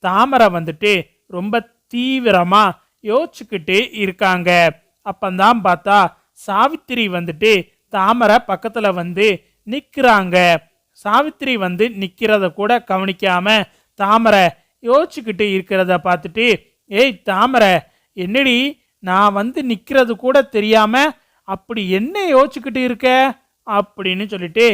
தாமரை வந்துட்டு ரொம்ப தீவிரமா யோசிச்சுக்கிட்டு இருக்காங்க. அப்பந்தான் பார்த்தா சாவித்திரி வந்துட்டு தாமரை பக்கத்துல வந்து நிக்கிறாங்க. சாவித்திரி வந்து நிக்கிறத கூட கவனிக்காம தாமரை யோசிச்சுக்கிட்டு இருக்கிறத பார்த்துட்டு, ஏய் தாமரை, என்னடி நான் வந்து நிக்கிறது கூட தெரியாம அப்படி என்ன யோசிச்சுக்கிட்டு இருக்க அப்படின்னு சொல்லிட்டு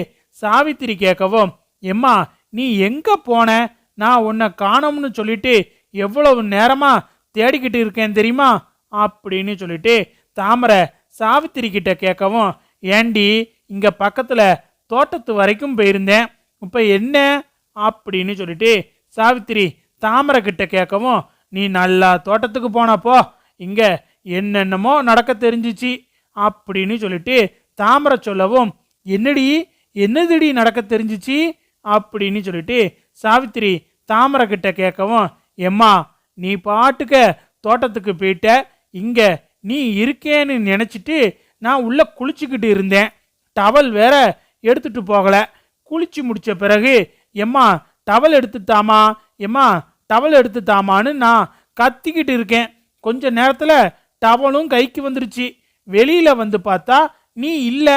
சாவித்திரி கேட்கவும், எம்மா நீ எங்க போன? நான் உன்னை காணோம்னு சொல்லிட்டு எவ்வளவு நேரமா தேடிக்கிட்டு இருக்கேன் தெரியுமா அப்படின்னு சொல்லிட்டு தாமரை சாவித்திரி கிட்ட கேட்கவும், ஏண்டி இங்க பக்கத்துல தோட்டத்து வரைக்கும் போயிருந்தேன், இப்ப என்ன அப்படின்னு சொல்லிட்டு சாவித்திரி தாமரை கிட்ட கேட்கவும், நீ நல்லா தோட்டத்துக்கு போனப்போ இங்க என்னென்னமோ நடக்க தெரிஞ்சிச்சு அப்படின்னு சொல்லிட்டு தாமரை சொல்லவும், என்னதுடி நடக்க தெரிஞ்சிச்சு அப்படின்னு சொல்லிட்டு சாவித்திரி தாமரை கிட்ட கேட்கவும், எம்மா நீ பாட்டுக்க தோட்டத்துக்கு போயிட்ட, இங்க நீ இருக்கேன்னு நினைச்சிட்டு நான் உள்ள குளிச்சுக்கிட்டு இருந்தேன், டவல் வேற எடுத்துட்டு போகல. குளிச்சு முடிச்ச பிறகு எம்மா டவல் எடுத்துட்டாமா, எம்மா டவல் எடுத்துட்டாமான்னு நான் கத்திக்கிட்டு இருக்கேன். கொஞ்ச நேரத்துல டவலும் கைக்கு வந்துருச்சு. வெளியில வந்து பார்த்தா நீ இல்ல.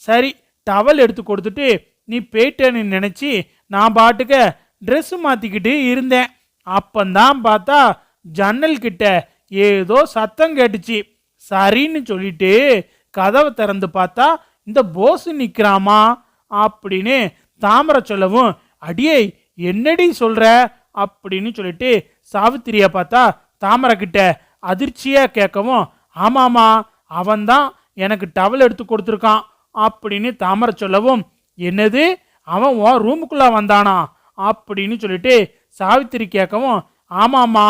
சரி, டவல் எடுத்து கொடுத்துட்டு நீ போயிட்டேன்னு நினைச்சு நான் பாட்டுக்க ட்ரெஸ் மாத்திக்கிட்டு இருந்தேன். அப்பந்தான் பார்த்தா ஜன்னல் கிட்ட ஏதோ சத்தம் கேட்டுச்சு. சரின்னு சொல்லிட்டு கதவை திறந்து பார்த்தா இந்த போஸ் நிக்கிறாமா அப்படின்னு தாமரை சொல்லவும், அடியே என்னடி சொல்ற அப்படின்னு சொல்லிட்டு சாவித்திரிய பார்த்தா தாமரை கிட்ட அதிர்ச்சியா கேட்கவும், ஆமாமா அவன்தான் எனக்கு டவல் எடுத்து கொடுத்துருக்கான் அப்படின்னு தாமரை சொல்லவும், என்னது அவன் உன் ரூமுக்குள்ள வந்தானா அப்படின்னு சொல்லிட்டு சாவித்திரி கேட்கவும், ஆமாமா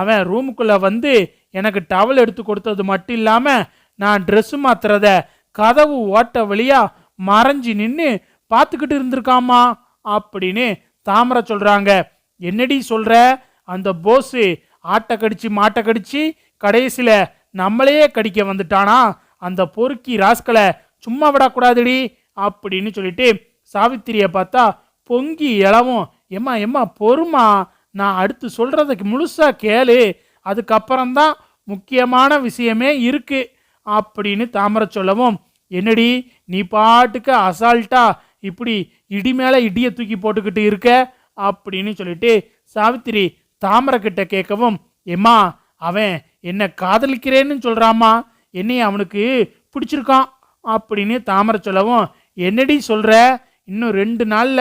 அவன் ரூமுக்குள்ள வந்து எனக்கு டவல் எடுத்து கொடுத்தது மட்டும் இல்லாம நான் ட்ரெஸ் மாத்துறத கதவு ஓட்ட வழியா மறைஞ்சி நின்று பார்த்துக்கிட்டு இருந்திருக்காமா அப்படின்னு தாமரை சொல்றாங்க. என்னடி சொல்ற? அந்த போஸ் ஆட்டை கடிச்சு மாட்டை கடிச்சு கடைசியில நம்மளையே கடிக்க வந்துட்டானா? அந்த பொறுக்கி ராஸ்களை சும்மா விடக்கூடாதுடி அப்படின்னு சொல்லிட்டு சாவித்திரிய பார்த்தா பொங்கி எழவும், எம்மா பொறுமா, நான் அடுத்து சொல்றதுக்கு முழுசா கேளு, அதுக்கப்புறம்தான் முக்கியமான விஷயமே இருக்கு அப்படின்னு தாமரை சொல்லவும், என்னடி நீ பாட்டுக்கு அசால்ட்டா இப்படி இடி மேல இடிய தூக்கி போட்டுக்கிட்டு இருக்க அப்படின்னு சொல்லிட்டு சாவித்திரி தாமரை கிட்ட கேட்கவும், எம்மா அவன் என்ன காதலிக்கிறேன்னு சொல்றாமா, என்னைய அவனுக்கு பிடிச்சிருக்கான் அப்படின்னு தாமரை சொல்லவும், என்னடி சொல்ற? இன்னும் 2 நாள்ல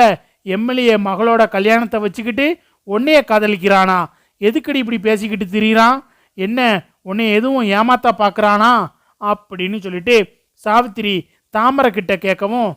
எம்எல்ஏ மகளோட கல்யாணத்தை வச்சுக்கிட்டு உன்னைய காதலிக்கிறானா? எதுக்கடி இப்படி பேசிக்கிட்டு திரியிறான்? என்ன உன்னை எதுவும் ஏமாத்தா பார்க்கறானா அப்படின்னு சொல்லிட்டு சாவித்திரி தாமரை கிட்ட கேட்கவும்,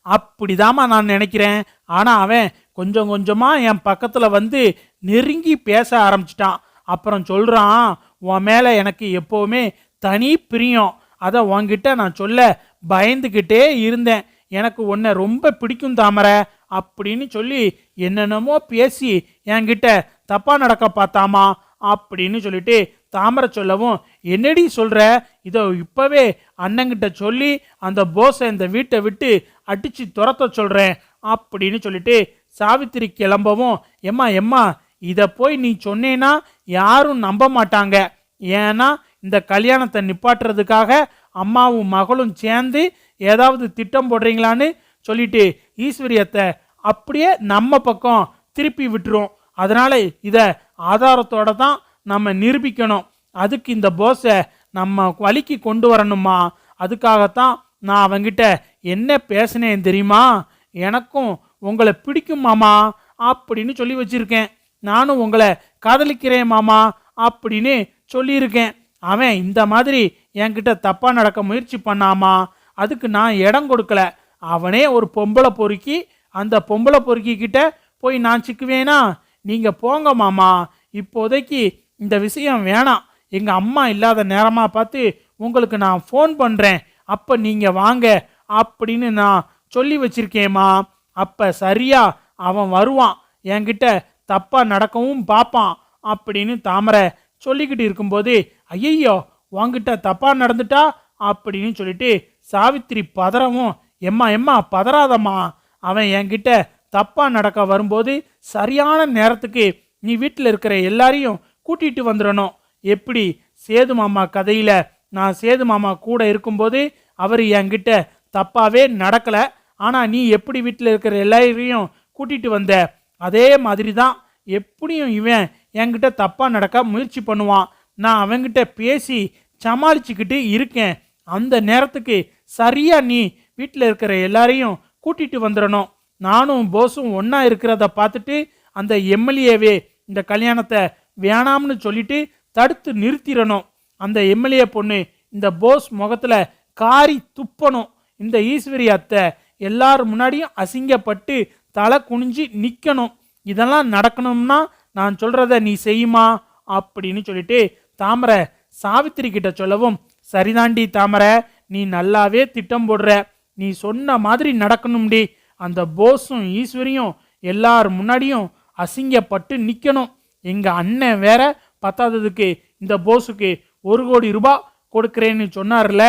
அப்படிதாம்மா நான் நினைக்கிறேன். ஆனா அவன் கொஞ்சம் கொஞ்சமா என் பக்கத்துல வந்து நெருங்கி பேச ஆரம்பிச்சிட்டான். அப்புறம் சொல்றான், உன் மேல எனக்கு எப்பவுமே தனி பிரியம், அதை உன்கிட்ட நான் சொல்ல பயந்துக்கிட்டே இருந்தேன், எனக்கு உன்னை ரொம்ப பிடிக்கும் தாமரை அப்படின்னு சொல்லி என்னென்னமோ பேசி என்கிட்ட தப்பா நடக்க பார்த்தாமா அப்படின்னு சொல்லிட்டு தாமரை சொல்லவும், என்னடி சொல்ற? இதோ இப்பவே அண்ணங்கிட்ட சொல்லி அந்த போஸை இந்த வீட்டை விட்டு அடிச்சு துரத்த சொல்றேன் அப்படின்னு சொல்லிட்டு சாவித்திரி கிளம்பவும், எம்மா இதை போய் நீ சொன்னேன்னா யாரும் நம்ப மாட்டாங்க. ஏன்னா இந்த கல்யாணத்தை நிப்பாட்டுறதுக்காக அம்மாவும் மகளும் சேர்ந்து ஏதாவது திட்டம் போடுறீங்களான்னு சொல்லிட்டு ஈஸ்வரியத்தை அப்படியே நம்ம பக்கம் திருப்பி விட்டுரும். அதனால இதை ஆதாரத்தோட தான் நம்ம நிரூபிக்கணும். அதுக்கு இந்த போஸை நம்ம வழிக்கு கொண்டு வரணுமா? அதுக்காகத்தான் நான் அவங்கிட்ட என்ன பேசினேன் தெரியுமா? எனக்கும் உங்களை பிடிக்கும் மாமா அப்படின்னு சொல்லி வச்சிருக்கேன், நானும் உங்களை காதலிக்கிறேன் மாமா அப்படின்னு சொல்லியிருக்கேன். அவன் இந்த மாதிரி என்கிட்ட தப்பா நடக்க முயற்சி பண்ணாமா, அதுக்கு நான் இடம் கொடுக்கல. அவனே ஒரு பொம்பளை பொறுக்கி, அந்த பொம்பளை பொறுக்கி கிட்ட போய் நான் சிக்குவேனா? நீங்க போங்க மாமா, இப்போதைக்கு இந்த விஷயம் வேணாம். எங்க அம்மா இல்லாத நேரமா பார்த்து உங்களுக்கு நான் ஃபோன் பண்றேன், அப்ப நீங்க வாங்க அப்படின்னு நான் சொல்லி வச்சிருக்கேம்மா. அப்ப சரியா அவன் வருவான், என்கிட்ட தப்பா நடக்கவும் பார்ப்பான் அப்படின்னு தாமரை சொல்லிக்கிட்டு இருக்கும்போது, ஐயோ உன்கிட்ட தப்பா நடந்துட்டா அப்படின்னு சொல்லிட்டு சாவித்திரி பதறவும், எம்மா பதறாதம்மா, அவன் என்கிட்ட தப்பா நடக்க வரும்போது சரியான நேரத்துக்கு நீ வீட்டில் இருக்கிற எல்லாரையும் கூட்டிட்டு வந்துடணும். எப்படி சேது மாமா கதையில நான் சேது மாமா கூட இருக்கும்போது அவர் என்கிட்ட தப்பாவே நடக்கல, ஆனா நீ எப்படி வீட்டில் இருக்கிற எல்லாரையும் கூட்டிட்டு வந்த, அதே மாதிரி தான் எப்படியும் இவன் என்கிட்ட தப்பா நடக்க முயற்சி பண்ணுவான். நான் அவன்கிட்ட பேசி சமாளிச்சுக்கிட்டு இருக்கேன். அந்த நேரத்துக்கு சரியா நீ வீட்டில் இருக்கிற எல்லாரையும் கூட்டிட்டு வந்துடணும். நானும் போஸும் ஒன்னா இருக்கிறத பார்த்துட்டு அந்த எம்எல்ஏவே இந்த கல்யாணத்தை வேணாம்னு சொல்லிட்டு தடுத்து நிறுத்திடணும். அந்த எம்எல்ஏ பொண்ணு இந்த போஸ் முகத்துல காரி துப்பணும். இந்த ஈஸ்வரி அத்தை எல்லாரும் முன்னாடியும் அசிங்கப்பட்டு தலை குனிஞ்சு நிக்கணும். இதெல்லாம் நடக்கணும்னா நான் சொல்றத நீ செய்யுமா அப்படின்னு சொல்லிட்டு தாமரை சாவித்திரி கிட்ட சொல்லவும், சரிதாண்டி தாமரை, நீ நல்லாவே திட்டம் போடுற, நீ சொன்ன மாதிரி நடக்கணும்டி. அந்த போஸும் ஈஸ்வரியும் எல்லாரும் முன்னாடியும் அசிங்கப்பட்டு நிக்கணும். எங்க அண்ணன் வேற பத்தாததுக்கு இந்த போஸுக்கு 1 கோடி ரூபாய் கொடுக்கிறேன்னு சொன்னார்ல,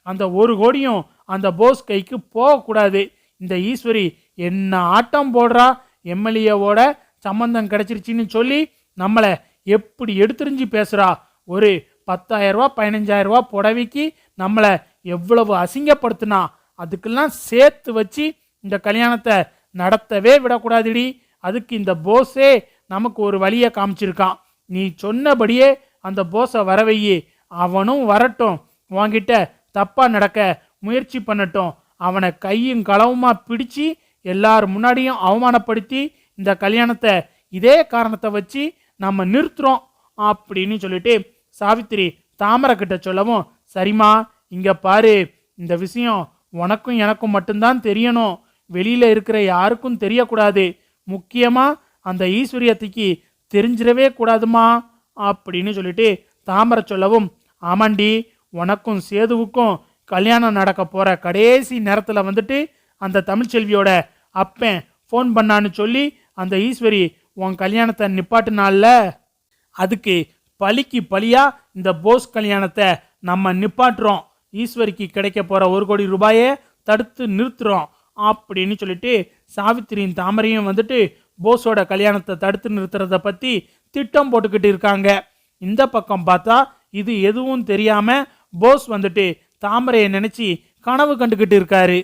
அந்த 1 கோடியும் அந்த போஸ் கைக்கு போகக்கூடாது. இந்த ஈஸ்வரி என்ன ஆட்டம் போடுறா, எம்எல்ஏவோட சம்பந்தம் கிடைச்சிருச்சின்னு சொல்லி நம்மளை எப்படி எடுத்துரிஞ்சு பேசுறா. ஒரு 10,000 ரூபா 15,000 ரூபா புடவைக்கு நம்மளை எவ்வளவு அசிங்கப்படுத்தினா, அதுக்கெல்லாம் சேர்த்து வச்சு இந்த கல்யாணத்தை நடத்தவே விடக்கூடாதுடி. அதுக்கு இந்த போஸே நமக்கு ஒரு வழியை காமிச்சிருக்கான். நீ சொன்னபடியே அந்த போஸை வரவையே, அவனும் வரட்டும், உன்கிட்ட தப்பா நடக்க முயற்சி பண்ணட்டும், அவனை கையும் களவுமா பிடிச்சி எல்லாரும் முன்னாடியும் அவமானப்படுத்தி இந்த கல்யாணத்தை இதே காரணத்தை வச்சு நம்ம நிறுத்துறோம் அப்படின்னு சொல்லிட்டு சாவித்திரி தாமரை கிட்ட சொல்லவும், சரிம்மா இங்க பாரு, இந்த விஷயம் உனக்கும் எனக்கும் மட்டும்தான் தெரியணும், வெளியில இருக்கிற யாருக்கும் தெரியக்கூடாது, முக்கியமா அந்த ஈஸ்வரியத்துக்கு தெரிஞ்சிடவே கூடாதுமா அப்படின்னு சொல்லிட்டு தாமரை சொல்லவும், ஆமாண்டி, உனக்கும் சேதுவுக்கும் கல்யாணம் நடக்க போற கடைசி நேரத்தில் வந்துட்டு அந்த தமிழ்ச்செல்வியோட அப்பன் ஃபோன் பண்ணான்னு சொல்லி அந்த ஈஸ்வரி உன் கல்யாணத்தை நிப்பாட்டினால, அதுக்கு பழிக்கு பழியா இந்த போஸ் கல்யாணத்தை நம்ம நிப்பாட்டுறோம், ஈஸ்வரிக்கு கிடைக்க போற 1 கோடி ரூபாயை தடுத்து நிறுத்துறோம் அப்படின்னு சொல்லிட்டு சாவித்திரியும் தாமரையும் வந்துட்டு போஸோட கல்யாணத்தை தடுத்து நிறுத்துறத பத்தி திட்டம் போட்டுக்கிட்டு இருக்காங்க. இந்த பக்கம் பார்த்தா இது எதுவும் தெரியாம போஸ் வந்துட்டு தாமரையை நினைச்சு கனவு கண்டுகிட்டு இருக்காரு.